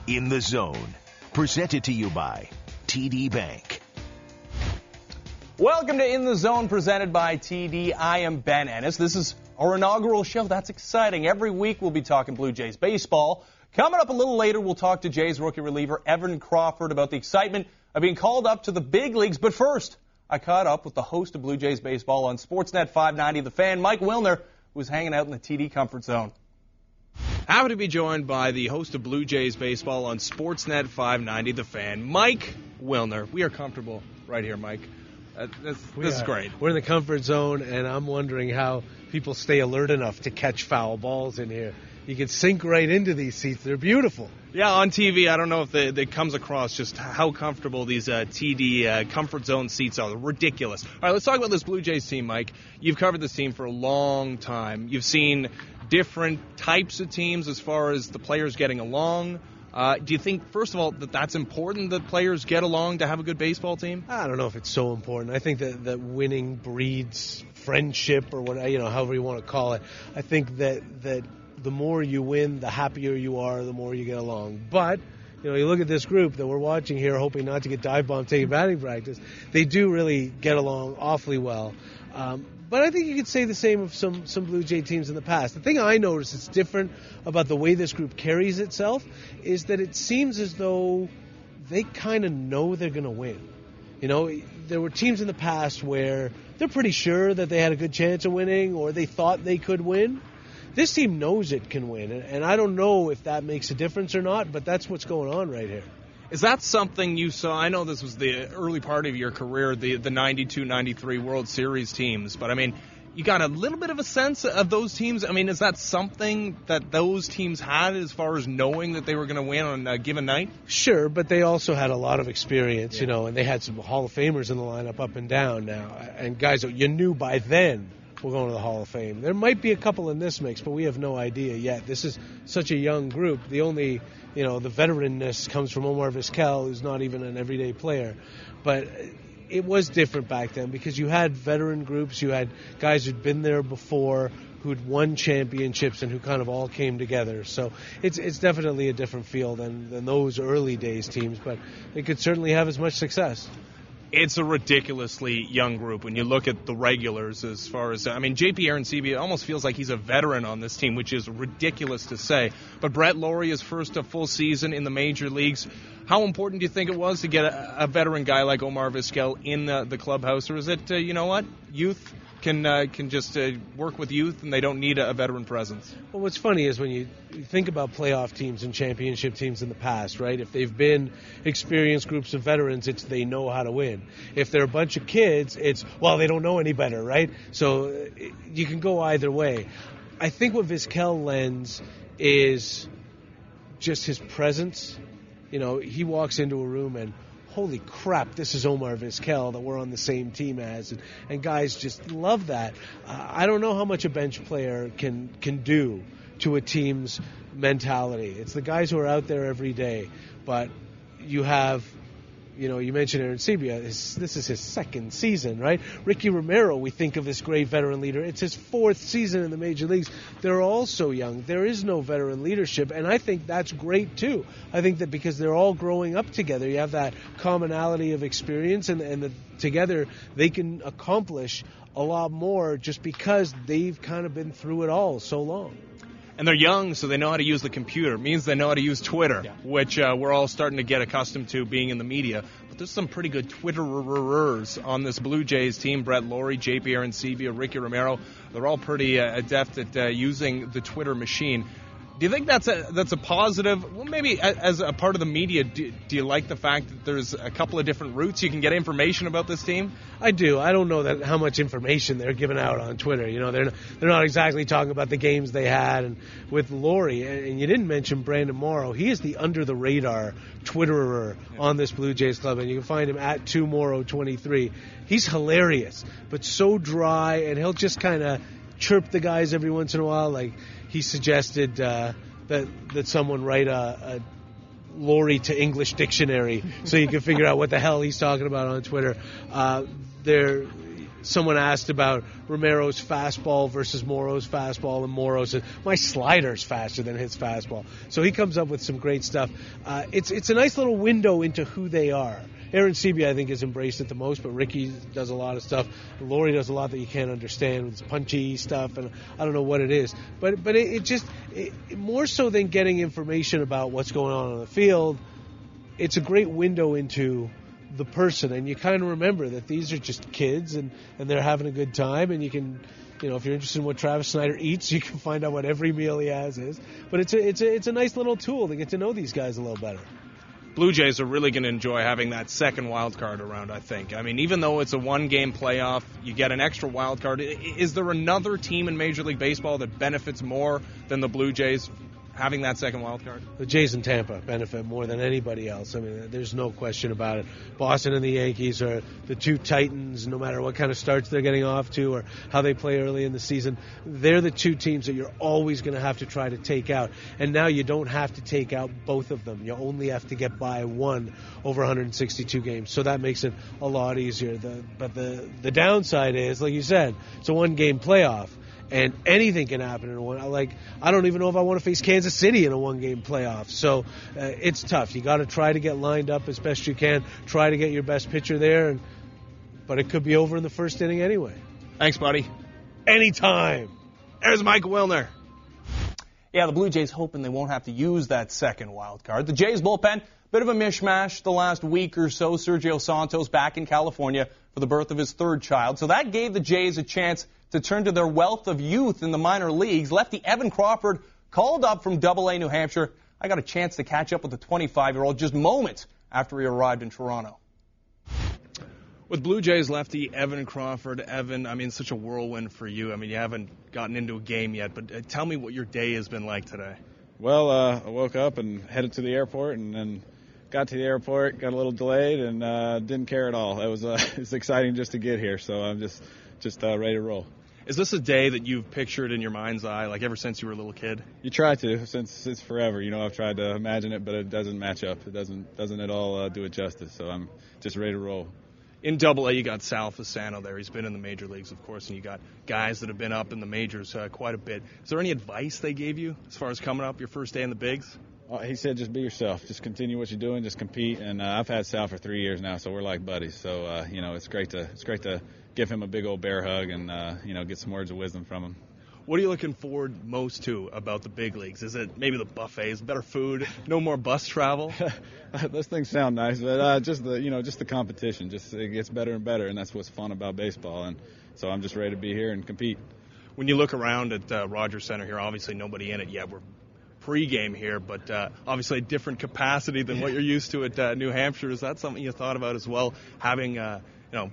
In the Zone, presented to you by TD Bank. Welcome to In the Zone, presented by TD. I am Ben Ennis. This is our inaugural show. That's exciting. Every week we'll be talking Blue Jays baseball. Coming up a little later, we'll talk to Jays rookie reliever Evan Crawford about the excitement of being called up to the big leagues. But first, I caught up with the host of Blue Jays baseball on Sportsnet 590, The Fan, Mike Wilner, who was hanging out in the TD comfort zone. Happy to be joined by the host of Blue Jays baseball on Sportsnet 590, The Fan, Mike Wilner. We are comfortable right here, Mike. This is great. We're in the comfort zone, and I'm wondering how people stay alert enough to catch foul balls in here. You can sink right into these seats. They're beautiful. Yeah, on TV, I don't know if it comes across just how comfortable these TD comfort zone seats are. They're ridiculous. All right, let's talk about this Blue Jays team, Mike. You've covered this team for a long time. You've seen different types of teams as far as the players getting along. Do you think, first of all, that's important that players get along to have a good baseball team? I don't know if it's so important. I think that winning breeds friendship, or however you want to call it. I think that the more you win, the happier you are, the more you get along. But you look at this group that we're watching here, hoping not to get dive bombed taking batting practice. They do really get along awfully well. But I think you could say the same of some Blue Jay teams in the past. The thing I notice that's different about the way this group carries itself is that it seems as though they kind of know they're going to win. There were teams in the past where they're pretty sure that they had a good chance of winning, or they thought they could win. This team knows it can win, and I don't know if that makes a difference or not, but that's what's going on right here. Is that something you saw? I know this was the early part of your career, the 92-93 World Series teams, but, you got a little bit of a sense of those teams. Is that something that those teams had as far as knowing that they were going to win on a given night? Sure, but they also had a lot of experience, and they had some Hall of Famers in the lineup up and down now, and guys that you knew by then were going to the Hall of Fame. There might be a couple in this mix, but we have no idea yet. This is such a young group. The only, the veteranness comes from Omar Vizquel, who's not even an everyday player. But it was different back then because you had veteran groups, you had guys who'd been there before, who'd won championships, and who kind of all came together. So it's definitely a different feel than those early days teams, but they could certainly have as much success. It's a ridiculously young group when you look at the regulars as far as, JP Arencibia, it almost feels like he's a veteran on this team, which is ridiculous to say. But Brett Lawrie is first a full season in the major leagues. How important do you think it was to get a veteran guy like Omar Vizquel in the clubhouse? Or is it, youth can just work with youth and they don't need a veteran presence? Well, what's funny is when you think about playoff teams and championship teams in the past, right? If they've been experienced groups of veterans, it's they know how to win. If they're a bunch of kids, it's, they don't know any better, right? So you can go either way. I think what Vizquel lends is just his presence. He walks into a room and, holy crap, this is Omar Vizquel that we're on the same team as, and guys just love that. I don't know how much a bench player can do to a team's mentality. It's the guys who are out there every day, but you have, you mentioned Arencibia. This is his second season, right? Ricky Romero, we think of this great veteran leader. It's his fourth season in the major leagues. They're all so young. There is no veteran leadership, and I think that's great, too. I think that because they're all growing up together, you have that commonality of experience, and together they can accomplish a lot more just because they've kind of been through it all so long. And they're young, so they know how to use the computer. It means they know how to use Twitter, which we're all starting to get accustomed to being in the media. But there's some pretty good Twitterers on this Blue Jays team. Brett Lawrie, JP Arencibia, Ricky Romero. They're all pretty adept at using the Twitter machine. Do you think that's a positive? Well, maybe as a part of the media, do you like the fact that there's a couple of different routes you can get information about this team? I do. I don't know how much information they're giving out on Twitter. They're not exactly talking about the games they had. And with Lawrie, and you didn't mention Brandon Morrow, he is the under-the-radar Twitterer on this Blue Jays club, and you can find him at 2Morrow23. He's hilarious, but so dry, and he'll just kind of chirp the guys every once in a while. Like he suggested that someone write a Lawrie to English dictionary so you can figure out what the hell he's talking about on Twitter. someone asked about Romero's fastball versus Morrow's fastball, and Morrow said, my slider's faster than his fastball. So he comes up with some great stuff. It's a nice little window into who they are. Aaron Seaby, I think, has embraced it the most, but Ricky does a lot of stuff. Laurie does a lot that you can't understand with his punchy stuff, and I don't know what it is. But it more so than getting information about what's going on the field, it's a great window into the person, and you kind of remember that these are just kids, and they're having a good time, and you can, if you're interested in what Travis Snyder eats, you can find out what every meal he has is. But it's a nice little tool to get to know these guys a little better. Blue Jays are really going to enjoy having that second wild card around, I think. I mean, even though it's a one-game playoff, you get an extra wild card. Is there another team in Major League Baseball that benefits more than the Blue Jays having that second wild card? The Jays in Tampa benefit more than anybody else. I mean, there's no question about it. Boston and the Yankees are the two titans, no matter what kind of starts they're getting off to or how they play early in the season. They're the two teams that you're always going to have to try to take out. And now you don't have to take out both of them. You only have to get by one over 162 games. So that makes it a lot easier. But the downside is, like you said, it's a one-game playoff. And anything can happen in a one. I don't even know if I want to face Kansas City in a one-game playoff. So it's tough. You got to try to get lined up as best you can. Try to get your best pitcher there, but it could be over in the first inning anyway. Thanks, buddy. Anytime. There's Mike Wilner. Yeah, the Blue Jays hoping they won't have to use that second wild card. The Jays bullpen, bit of a mishmash the last week or so. Sergio Santos back in California for the birth of his third child. So that gave the Jays a chance to turn to their wealth of youth in the minor leagues. Lefty Evan Crawford called up from AA New Hampshire. I got a chance to catch up with the 25-year-old just moments after he arrived in Toronto. With Blue Jays lefty Evan Crawford, Evan, I mean, such a whirlwind for you. I mean, you haven't gotten into a game yet, but tell me what your day has been like today. Well, I woke up and headed to the airport, and then got to the airport, got a little delayed, and didn't care at all. It was it's exciting just to get here, so I'm just ready to roll. Is this a day that you've pictured in your mind's eye, like ever since you were a little kid? You try to, since it's forever. I've tried to imagine it, but it doesn't match up. It doesn't at all do it justice, so I'm just ready to roll. In AA, you got Sal Fasano there. He's been in the major leagues, of course, and you got guys that have been up in the majors quite a bit. Is there any advice they gave you as far as coming up your first day in the bigs? He said just be yourself. Just continue what you're doing. Just compete. And I've had Sal for 3 years now, so we're like buddies. So, it's great to give him a big old bear hug and, get some words of wisdom from him. What are you looking forward most to about the big leagues? Is it maybe the buffets, better food, no more bus travel? Those things sound nice, but just the competition. Just it gets better and better, and that's what's fun about baseball. And so I'm just ready to be here and compete. When you look around at Rogers Center here, obviously nobody in it yet. We're pre-game here, but obviously a different capacity than what you're used to at New Hampshire. Is that something you thought about as well, having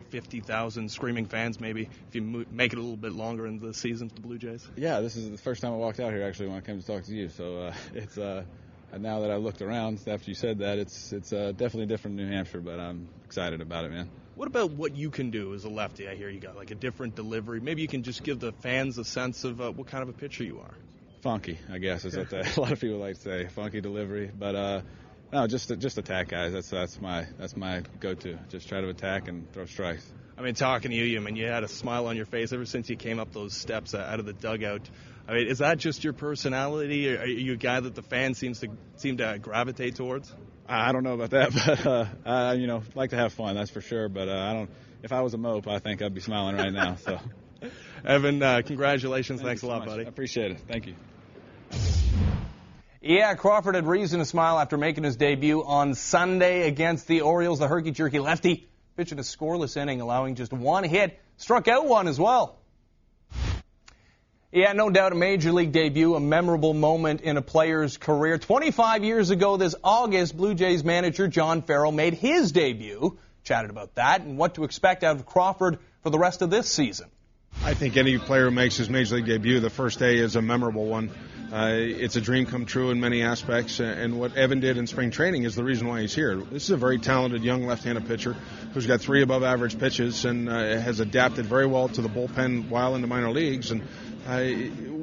50,000 screaming fans maybe if you make it a little bit longer in the season for the Blue Jays? Yeah, this is the first time I walked out here actually when I came to talk to you. So it's now that I looked around after you said that, it's definitely different in New Hampshire, but I'm excited about it, man. What about what you can do as a lefty? I hear you got like a different delivery. Maybe you can just give the fans a sense of what kind of a pitcher you are. Funky, I guess, is what a lot of people like to say. Funky delivery, but no, just attack, guys. That's my go-to. Just try to attack and throw strikes. I mean, talking to you, you had a smile on your face ever since you came up those steps out of the dugout. I mean, is that just your personality, or are you a guy that the fans seem to gravitate towards? I don't know about that, but I like to have fun, that's for sure. But I don't. If I was a mope, I think I'd be smiling right now. So, Evan, congratulations. Thanks a lot, much, buddy. I appreciate it. Thank you. Yeah, Crawford had reason to smile after making his debut on Sunday against the Orioles. The herky-jerky lefty pitching a scoreless inning, allowing just one hit. Struck out one as well. Yeah, no doubt a Major League debut, a memorable moment in a player's career. 25 years ago this August, Blue Jays manager John Farrell made his debut. Chatted about that and what to expect out of Crawford for the rest of this season. I think any player who makes his Major League debut, the first day is a memorable one. It's a dream come true in many aspects, and what Evan did in spring training is the reason why he's here. This is a very talented young left-handed pitcher who's got 3 above-average pitches and has adapted very well to the bullpen while in the minor leagues. And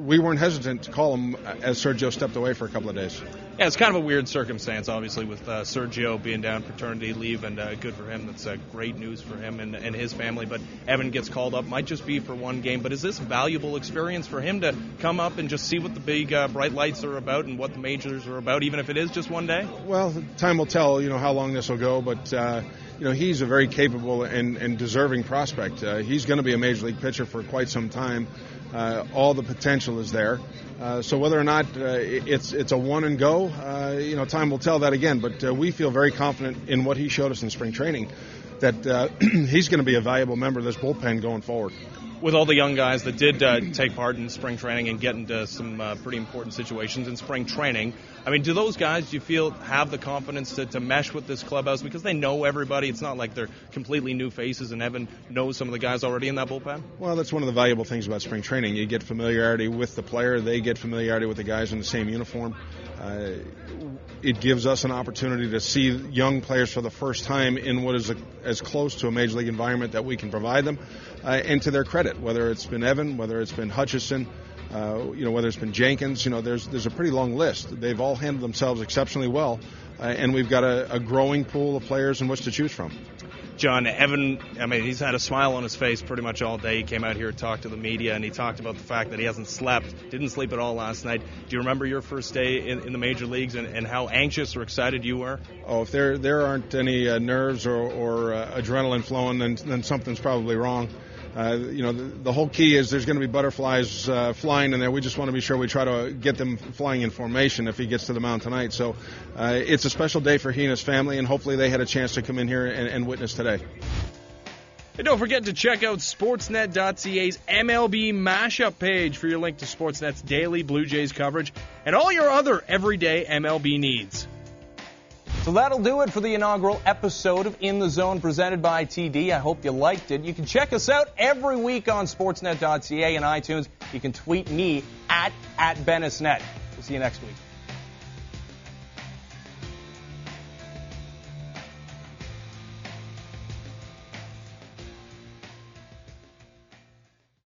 we weren't hesitant to call him as Sergio stepped away for a couple of days. Yeah, it's kind of a weird circumstance, obviously, with Sergio being down paternity leave, and good for him. That's great news for him and his family. But Evan gets called up, might just be for one game. But is this a valuable experience for him to come up and just see what the big bright lights are about and what the majors are about, even if it is just one day? Well, time will tell, how long this will go, but he's a very capable and deserving prospect. He's going to be a major league pitcher for quite some time. All the potential is there. So whether or not it's a one and go, time will tell that again. But we feel very confident in what he showed us in spring training, that he's going to be a valuable member of this bullpen going forward. With all the young guys that did take part in spring training and get into some pretty important situations in spring training, I mean, do those guys, do you feel, have the confidence to mesh with this clubhouse because they know everybody? It's not like they're completely new faces, and Evan knows some of the guys already in that bullpen? Well, that's one of the valuable things about spring training. You get familiarity with the player. They get familiarity with the guys in the same uniform. It gives us an opportunity to see young players for the first time in what is as close to a major league environment that we can provide them. And to their credit, whether it's been Evan, whether it's been Hutchison, whether it's been Jenkins, there's a pretty long list. They've all handled themselves exceptionally well, and we've got a growing pool of players in which to choose from. John, Evan, he's had a smile on his face pretty much all day. He came out here to talk to the media, and he talked about the fact that he hasn't slept, didn't sleep at all last night. Do you remember your first day in the major leagues and how anxious or excited you were? Oh, if there aren't any nerves or adrenaline flowing, then something's probably wrong. The whole key is there's going to be butterflies flying in there. We just want to be sure we try to get them flying in formation if he gets to the mound tonight. So it's a special day for he and his family, and hopefully they had a chance to come in here and witness today. And don't forget to check out Sportsnet.ca's MLB Mashup page for your link to Sportsnet's daily Blue Jays coverage and all your other everyday MLB needs. So that'll do it for the inaugural episode of In the Zone presented by TD. I hope you liked it. You can check us out every week on Sportsnet.ca and iTunes. You can tweet me at BennisNet. We'll see you next week.